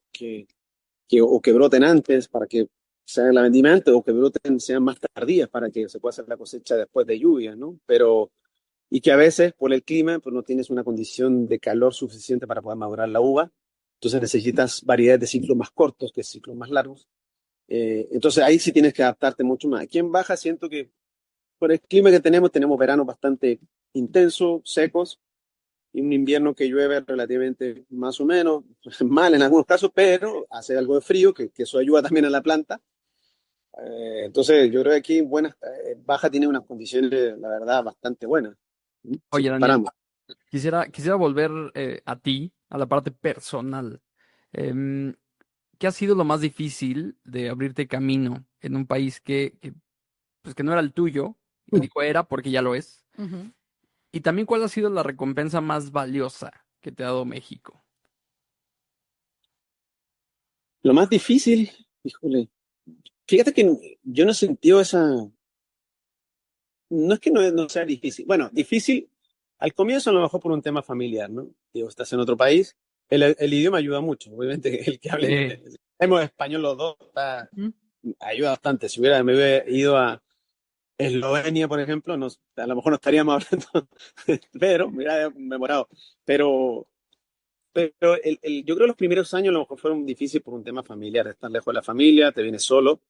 o que broten antes para que se haga la vendimia antes, o que broten sean más tardías para que se pueda hacer la cosecha después de lluvia, ¿no? Y que a veces por el clima pues no tienes una condición de calor suficiente para poder madurar la uva, entonces necesitas variedades de ciclos más cortos que ciclos más largos. Entonces ahí sí tienes que adaptarte mucho más. Aquí en Baja siento que por el clima que tenemos veranos bastante intensos, secos, y un invierno que llueve relativamente más o menos, mal en algunos casos, pero hace algo de frío, que eso ayuda también a la planta. Entonces yo creo que aquí Baja tiene unas condiciones, la verdad, bastante buenas. Si Oye, Daniel, comparamos. quisiera volver a ti, a la parte personal. Em, ¿Qué ha sido lo más difícil de abrirte camino en un país pues, que no era el tuyo? Y digo era porque ya lo es. Ujú. Y también, ¿cuál ha sido la recompensa más valiosa que te ha dado México? Lo más difícil, híjole, fíjate que yo no he sentido no es que no sea difícil, bueno, difícil al comienzo a lo mejor por un tema familiar, ¿no? Digo, estás en otro país, el idioma ayuda mucho, obviamente el que hable, hemos español los dos, Mm. ayuda bastante. Si me hubiera ido a Eslovenia, por ejemplo, a lo mejor no estaríamos hablando, pero me hubiera memorado. Pero, pero yo creo que los primeros años a lo mejor fueron difíciles por un tema familiar, estar lejos de la familia, te vienes solo.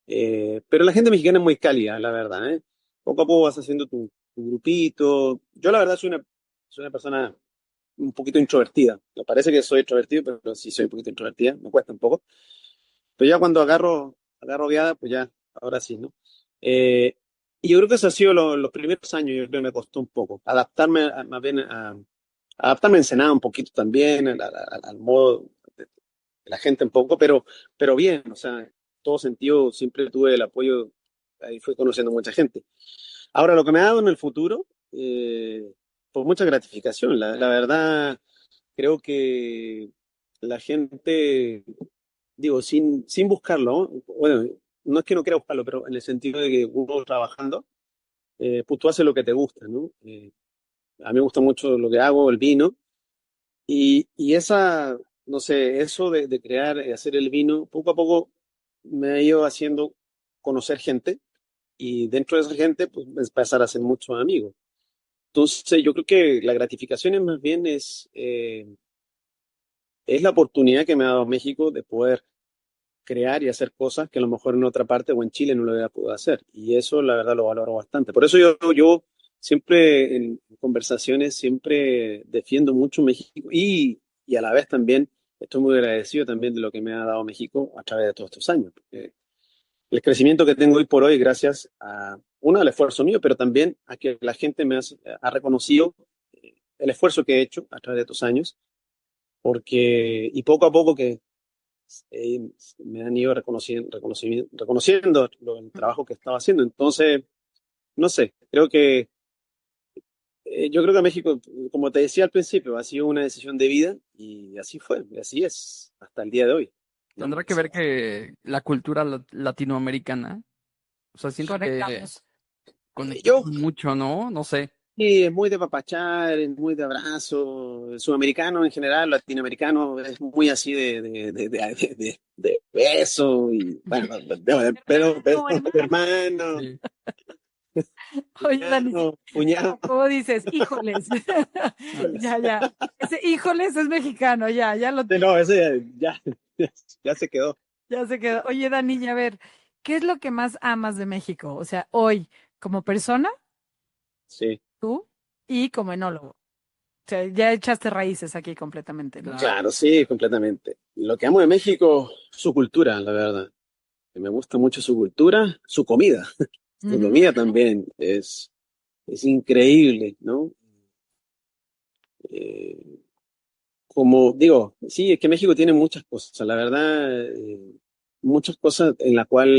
Pero la gente mexicana es muy cálida, la verdad, ¿eh? Poco a poco vas haciendo tu grupito. Yo la verdad soy una persona un poquito introvertida. Me parece que soy extrovertido, pero sí soy un poquito introvertida, me cuesta un poco. Pero ya cuando agarro viada, pues ya, ahora sí, ¿no? Eh, y yo creo que eso ha sido los primeros años, yo creo que me costó un poco. Más bien adaptarme a Ensenada un poquito también, al modo de la gente un poco, pero bien, o sea, todo sentido siempre tuve el apoyo, ahí fui conociendo mucha gente. Ahora, lo que me ha dado en el futuro, pues mucha gratificación. La verdad, creo que la gente, digo, sin buscarlo, ¿no? Bueno, no es que no quiera buscarlo, pero en el sentido de que uno trabajando, pues tú haces lo que te gusta, ¿no? A mí me gusta mucho lo que hago, el vino, y esa, no sé, eso de crear, hacer el vino, poco a poco me ha ido haciendo conocer gente, y dentro de esa gente, pues empezar a hacer muchos amigos. Entonces, yo creo que la gratificación es más bien es la oportunidad que me ha dado México de poder crear y hacer cosas que a lo mejor en otra parte o en Chile no lo hubiera podido hacer. Y eso, la verdad, lo valoro bastante. Por eso yo siempre en conversaciones, siempre defiendo mucho México y a la vez también estoy muy agradecido también de lo que me ha dado México a través de todos estos años. Porque el crecimiento que tengo hoy por hoy, gracias a, uno, al esfuerzo mío, pero también a que la gente ha reconocido el esfuerzo que he hecho a través de estos años, porque, y poco a poco que eh, me han ido reconociendo el trabajo que estaba haciendo. Entonces, no sé, creo que yo creo que México, como te decía al principio, ha sido una decisión de vida y así fue, y así es hasta el día de hoy, ¿no? Tendrá que ver que la cultura latinoamericana, o sea, siento que Conectamos. Yo, conectamos mucho, ¿no? No sé. sí, es muy de papachar, es muy de abrazo. El sudamericano en general, latinoamericano, es muy así de beso y, bueno, beso Como de hermano. hermano, Sí. Oye, Dani, puñado. ¿cómo dices? Híjoles. Ya, ya. Ese híjoles es mexicano, ya lo, Sí, no, ese ya se quedó. ya se quedó. Oye, Dani, ya a ver, ¿qué es lo que más amas de México? O sea, hoy, como persona, Sí, tú, y como enólogo. O sea, ya echaste raíces aquí completamente, ¿no? Claro. claro, sí, completamente. Lo que amo de México, su cultura, la verdad. Me gusta mucho su cultura, su comida. Su Ujú. comida también es increíble, ¿no? Eh, Como digo, sí, es que México tiene muchas cosas, la verdad, muchas cosas en la cual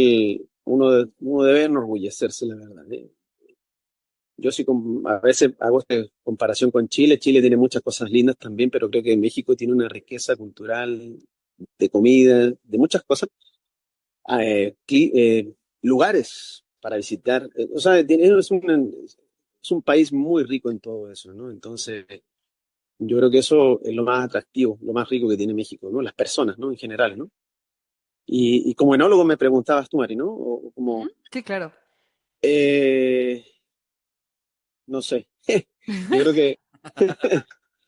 uno debe enorgullecerse, la verdad. Yo sí a veces hago esta comparación con Chile. Chile tiene muchas cosas lindas también, pero creo que México tiene una riqueza cultural, de comida, de muchas cosas, lugares para visitar. O sea, es un país muy rico en todo eso, ¿no? Entonces, yo creo que eso es lo más atractivo, lo más rico que tiene México, ¿no? Las personas, ¿no? En general, ¿no? Y como enólogo me preguntabas tú, Mari, ¿no? O como, Sí, claro. eh, no sé, yo creo que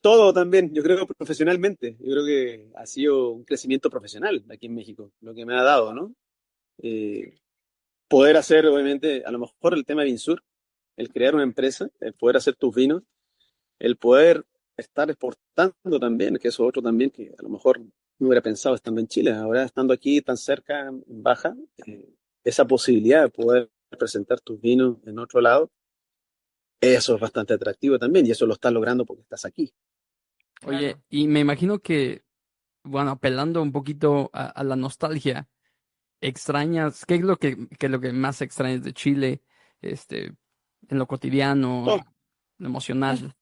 todo también, yo creo profesionalmente, yo creo que ha sido un crecimiento profesional aquí en México, lo que me ha dado, ¿no? Eh, Poder hacer, obviamente, a lo mejor el tema de Vinsur, el crear una empresa, el poder hacer tus vinos, el poder estar exportando también, que eso es otro también que a lo mejor no hubiera pensado estando en Chile, ahora estando aquí tan cerca, en Baja, esa posibilidad de poder presentar tus vinos en otro lado, eso es bastante atractivo también y eso lo estás logrando porque estás aquí. Oye, Claro. y me imagino que, bueno, apelando un poquito a la nostalgia, extrañas, ¿qué es qué es lo que más extrañas de Chile? Este, en lo cotidiano, Todo, lo emocional,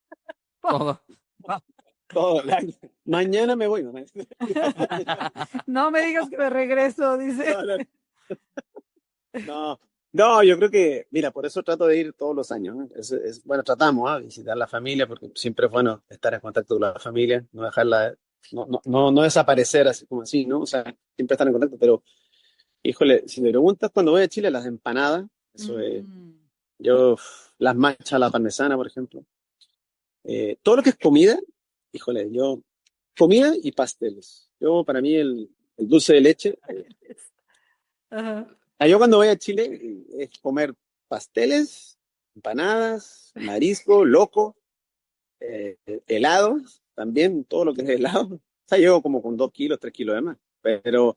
todo. todo. Mañana me voy, mamá. No me digas que me regreso, dice. No, no, no, no, yo creo que, mira, por eso trato de ir todos los años, ¿no? Bueno, tratamos, ¿ah? Visitar la familia, porque siempre es bueno estar en contacto con la familia, no dejarla, no desaparecer así como así, ¿no? O sea, siempre estar en contacto, pero, híjole, si me preguntas cuando voy a Chile, las empanadas, eso es, Mm. yo, las machas, la parmesana, por ejemplo, todo lo que es comida, híjole, comida y pasteles. Para mí, el dulce de leche, Ajá. yo cuando voy a Chile es comer pasteles, empanadas, marisco, loco, helados, también todo lo que es helado. O sea, llevo como con 2 kilos, 3 kilos de más. Pero,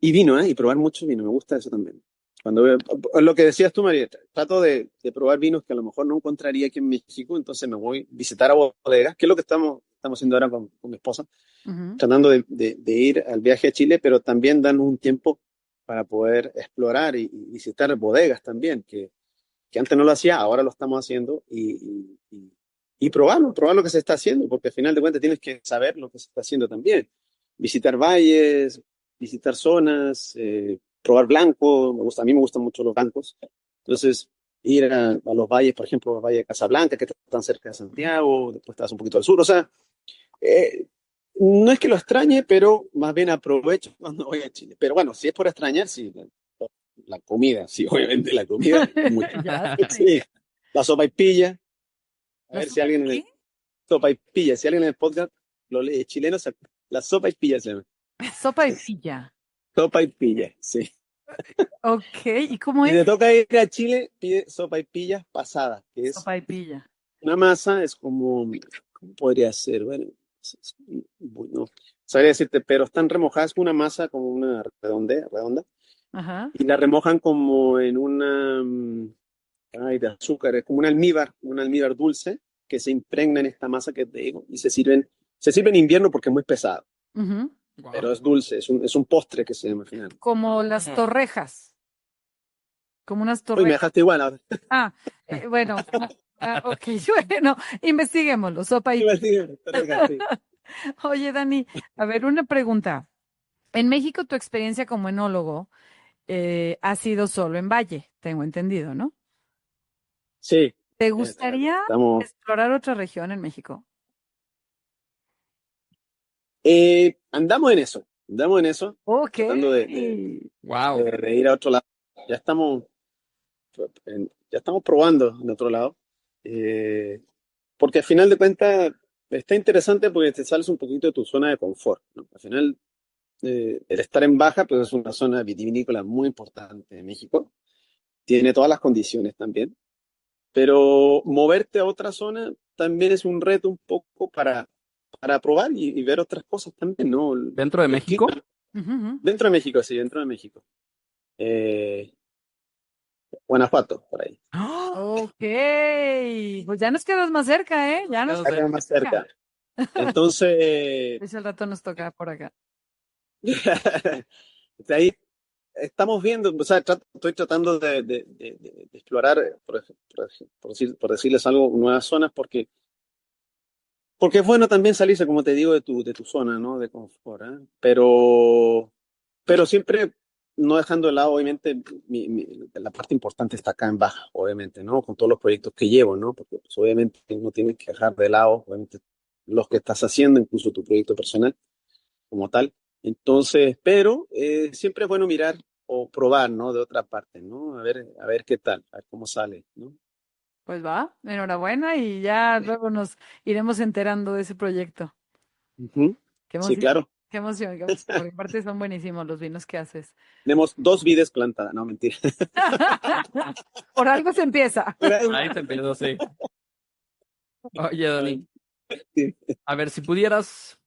y vino, ¿eh? Y probar mucho vino, me gusta eso también. Lo que decías tú, María, trato de probar vinos que a lo mejor no encontraría aquí en México, entonces me voy a visitar a bodegas, que es lo que estamos haciendo ahora con mi esposa, Ujú. tratando de ir al viaje a Chile, pero también darnos un tiempo para poder explorar y visitar bodegas también, que antes no lo hacía, ahora lo estamos haciendo y probar lo que se está haciendo, porque al final de cuentas tienes que saber lo que se está haciendo también. Visitar valles, visitar zonas, probar blanco, a mí me gustan mucho los blancos. Entonces, ir a los valles, por ejemplo, al Valle de Casablanca, que están cerca de Santiago, después estás un poquito al sur, o sea, eh, no es que lo extrañe, pero más bien aprovecho cuando voy a Chile. Pero bueno, si es por extrañar, sí, la comida, sí, obviamente la comida, mucho. Ya Sí, sé. la sopaipilla, a ¿La ver si sopa alguien en el qué? sopaipilla, si alguien en el podcast lo lee chileno, la sopaipilla se llama. Sopa de pilla. Sopaipilla, sí. Ok, ¿y cómo Si es? te toca ir a Chile, pide sopaipillas pasadas, que es Sopa de pilla. una masa, es como, ¿cómo podría ser? Bueno, no sabría decirte, pero están remojadas con una masa como una redonda, Ajá. y la remojan como en una, ay, de azúcar, es como un almíbar dulce que se impregna en esta masa que te digo, y se sirve en invierno porque es muy pesado, Ujú. pero Wow. es dulce, es un postre que se llama al final. Como las torrejas. Como unas Uy, me torrejas. dejaste igual ahora. Ah, bueno. Ok, bueno, investiguémoslo. Sopa y Iba a pilla. decir, sí. Oye, Dani, a ver, una pregunta. En México, tu experiencia como enólogo ha sido solo en Valle, tengo entendido, ¿no? Sí, ¿Te gustaría estamos. explorar otra región en México? Andamos en eso, Ok. tratando Wow. de ir a otro lado. Ya estamos, ya estamos probando en otro lado. Eh, Porque al final de cuentas está interesante porque te sales un poquito de tu zona de confort, ¿no? Al final, el estar en Baja, pues es una zona vitivinícola muy importante de México. Tiene todas las condiciones también. Pero moverte a otra zona también es un reto un poco para probar y ver otras cosas también, ¿no? ¿Dentro de El clima. México? Ujú, ujú. Dentro de México, sí, dentro de México. Eh, Guanajuato, por ahí. ¡Ah! Ok, pues ya nos quedas más cerca, ¿eh? Ya nos Quedó quedas Acá cerca. más más cerca. cerca. Entonces, Ese al rato nos toca por acá. de ahí estamos viendo, o sea, estoy tratando de explorar, por decirles algo, nuevas zonas, porque es bueno también salirse, como te digo, de tu zona, ¿no? De confort, ¿eh? Pero siempre no dejando de lado, obviamente, la parte importante está acá en Baja, obviamente, ¿no? Con todos los proyectos que llevo, ¿no? Porque pues, obviamente no tienes que dejar de lado, obviamente, los que estás haciendo, incluso tu proyecto personal como tal. Entonces, pero siempre es bueno mirar o probar, ¿no? De otra parte, ¿no? A ver qué tal, a ver cómo sale, ¿no? Pues va, enhorabuena y ya luego nos iremos enterando de ese proyecto. Ujú. Qué Sí, emoción, claro. qué emoción, qué emoción, porque aparte son buenísimos los vinos que haces. Tenemos 2 vides plantadas, no, mentira. Por algo se empieza. Ahí te empiezo, sí. Oye, Dani, Sí. a ver, si pudieras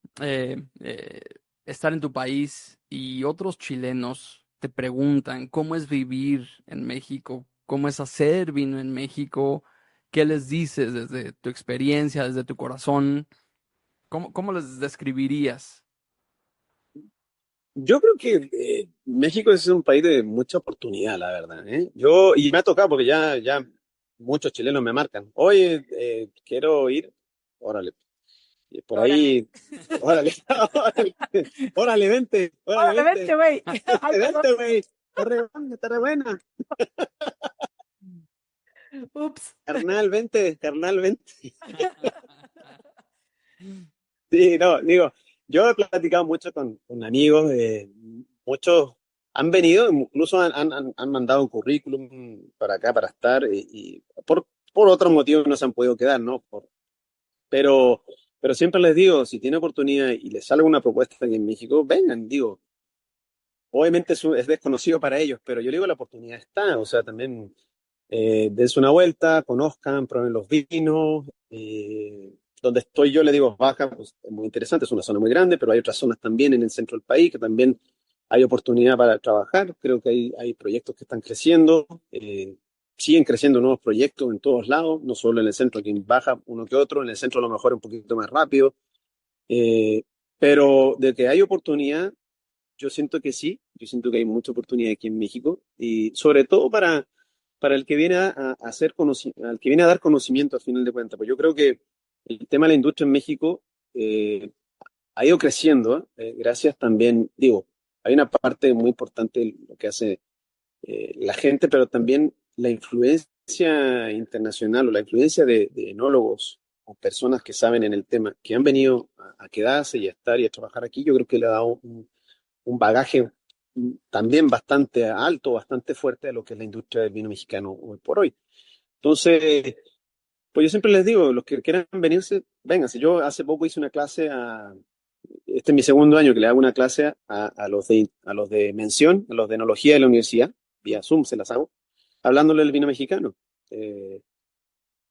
estar en tu país y otros chilenos te preguntan cómo es vivir en México, cómo es hacer vino en México, ¿qué les dices desde tu experiencia, desde tu corazón? ¿Cómo les describirías? Yo creo que México es un país de mucha oportunidad, la verdad, ¿eh? Y me ha tocado porque ya muchos chilenos me marcan. Oye, quiero ir. Órale. Y por Órale. ahí, órale, órale, órale, Órale, vente, vente, güey. Ay, perdón. vente, güey. Está re buena. Ups. Carnal, vente. Sí, no, digo, yo he platicado mucho con amigos, muchos han venido, incluso han mandado currículum para acá para estar y por otros motivos no se han podido quedar, ¿no? Pero, pero siempre les digo, si tiene oportunidad y les sale una propuesta aquí en México, vengan, digo, obviamente es desconocido para ellos, pero yo digo, la oportunidad está, o sea, también dense una vuelta, conozcan, prueben los vinos. Donde estoy yo, le digo, Baja, pues es muy interesante, es una zona muy grande, pero hay otras zonas también en el centro del país que también hay oportunidad para trabajar. Creo que hay proyectos que están creciendo, siguen creciendo nuevos proyectos en todos lados, no solo en el centro, aquí en Baja, uno que otro, en el centro a lo mejor un poquito más rápido, eh, pero de que hay oportunidad, yo siento que sí, yo siento que hay mucha oportunidad aquí en México y sobre todo para el que viene a hacer al que viene a dar conocimiento al final de cuentas. Pues yo creo que el tema de la industria en México eh, ha ido creciendo, gracias también, digo, hay una parte muy importante de lo que hace la gente, pero también la influencia internacional o la influencia de enólogos o personas que saben en el tema, que han venido a quedarse y a estar y a trabajar aquí, yo creo que le ha dado un bagaje también bastante alto, bastante fuerte a lo que es la industria del vino mexicano hoy por hoy. Entonces, pues yo siempre les digo, los que quieran venirse, vénganse. Yo hace poco hice una clase este es mi segundo año que le hago una clase a los de mención, a los de enología de la universidad, vía Zoom se las hago, hablándole del vino mexicano. Eh,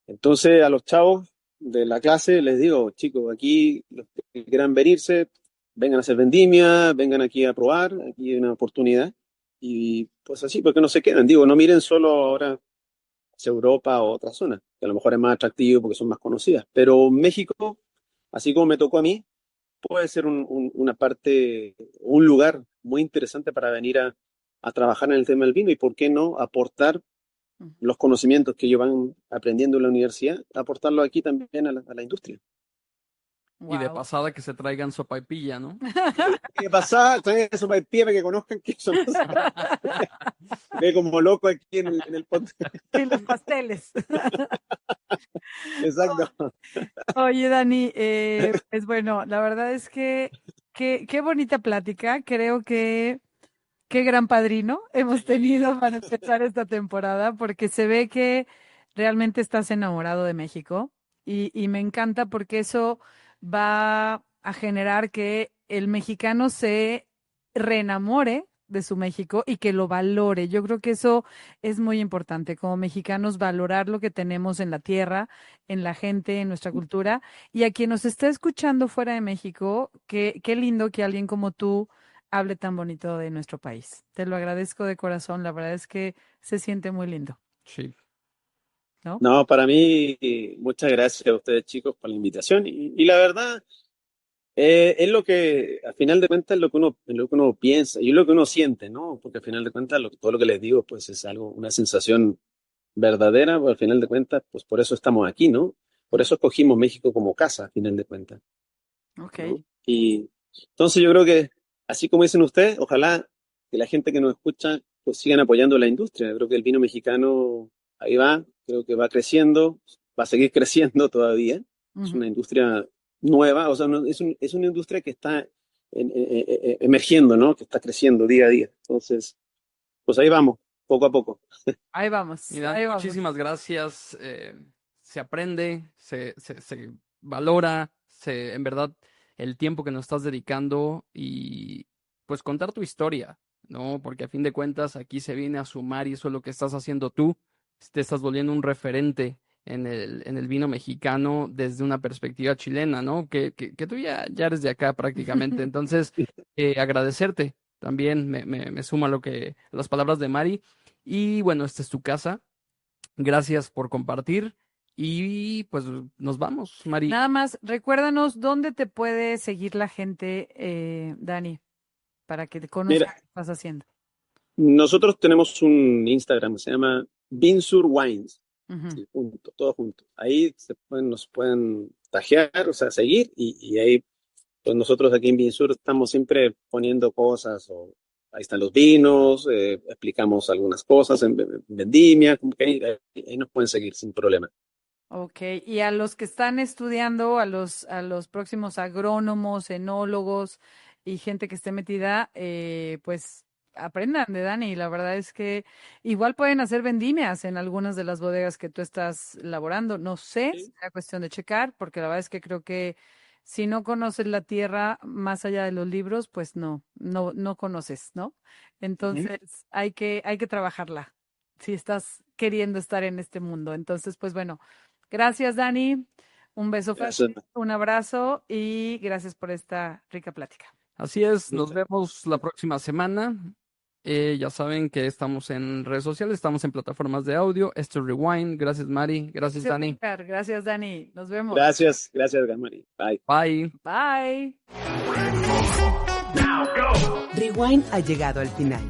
entonces a los chavos de la clase les digo, chicos, aquí los que quieran venirse, vengan a hacer vendimia, vengan aquí a probar, aquí hay una oportunidad. Y pues así, porque no se quedan. Digo, no miren solo ahora hacia Europa o otras zonas, que a lo mejor es más atractivo porque son más conocidas. Pero México, así como me tocó a mí, puede ser una parte, un lugar muy interesante para venir a trabajar en el tema del vino y, ¿por qué no, aportar los conocimientos que ellos van aprendiendo en la universidad, aportarlo aquí también a la industria? Y de Wow. pasada que se traigan sopaipilla, ¿no? ¿Qué pasa? Traen eso para el pie para que conozcan que eso no ve como loco aquí en el podcast. Y los pasteles. Exacto. Oye, Dani, pues bueno, la verdad es que qué bonita plática. Creo que qué gran padrino hemos tenido para empezar esta temporada, porque se ve que realmente estás enamorado de México y me encanta porque eso va a generar que el mexicano se reenamore de su México y que lo valore. Yo creo que eso es muy importante, como mexicanos, valorar lo que tenemos en la tierra, en la gente, en nuestra cultura. Y a quien nos está escuchando fuera de México, qué lindo que alguien como tú hable tan bonito de nuestro país. Te lo agradezco de corazón, la verdad es que se siente muy lindo, Sí. ¿no? No, para mí, muchas gracias a ustedes, chicos, por la invitación. Y la verdad, es lo que, al final de cuentas, es lo que uno piensa y es lo que uno siente, ¿no? Porque al final de cuentas, todo lo que les digo, pues es algo, una sensación verdadera, pero al final de cuentas, pues por eso estamos aquí, ¿no? Por eso escogimos México como casa, al final de cuentas, Ok. ¿no? Y entonces yo creo que, así como dicen ustedes, ojalá que la gente que nos escucha, pues sigan apoyando la industria. Yo creo que el vino mexicano ahí va, creo que va creciendo, va a seguir creciendo todavía. Es Ujú. una industria nueva, o sea, es una industria que está emergiendo, ¿no? Que está creciendo día a día. Entonces, pues ahí vamos, poco a poco. Ahí vamos, Mira, ahí vamos. muchísimas gracias. Se aprende, se valora, en verdad, el tiempo que nos estás dedicando y pues contar tu historia, ¿no? Porque a fin de cuentas aquí se viene a sumar y eso es lo que estás haciendo tú. Te estás volviendo un referente en el vino mexicano desde una perspectiva chilena, ¿no? Que tú ya eres de acá prácticamente. Entonces, agradecerte también, me suma las palabras de Mari. Y bueno, esta es tu casa. Gracias por compartir. Y pues nos vamos, Mari. Nada más, recuérdanos dónde te puede seguir la gente, Dani, para que te conozca Mira, qué estás haciendo. nosotros tenemos un Instagram, se llama Vinsur Wines, Ujú. sí, junto, todo junto. Ahí nos pueden taguear, o sea, seguir, y ahí, pues nosotros aquí en Vinsur estamos siempre poniendo cosas, o ahí están los vinos, explicamos algunas cosas en vendimia, como que ahí nos pueden seguir sin problema. Ok, y a los que están estudiando, a los próximos agrónomos, enólogos y gente que esté metida, pues aprendan de Dani. La verdad es que igual pueden hacer vendimias en algunas de las bodegas que tú estás laborando. No sé, Sí. será cuestión de checar, porque la verdad es que creo que si no conoces la tierra más allá de los libros, pues no conoces, ¿no? Ujú. Entonces hay que trabajarla si estás queriendo estar en este mundo. Entonces, pues bueno. Gracias, Dani. Un beso Gracias. fuerte, un abrazo y gracias por esta rica plática. Así es, nos vemos la próxima semana. Ya saben que estamos en redes sociales, estamos en plataformas de audio. Esto es Rewind. Gracias, Mari. Gracias, Gracias, Dani. Oscar. Gracias, Dani. Nos vemos. Gracias, Gamari. Bye. Bye. Bye. Now go. Rewind ha llegado al final.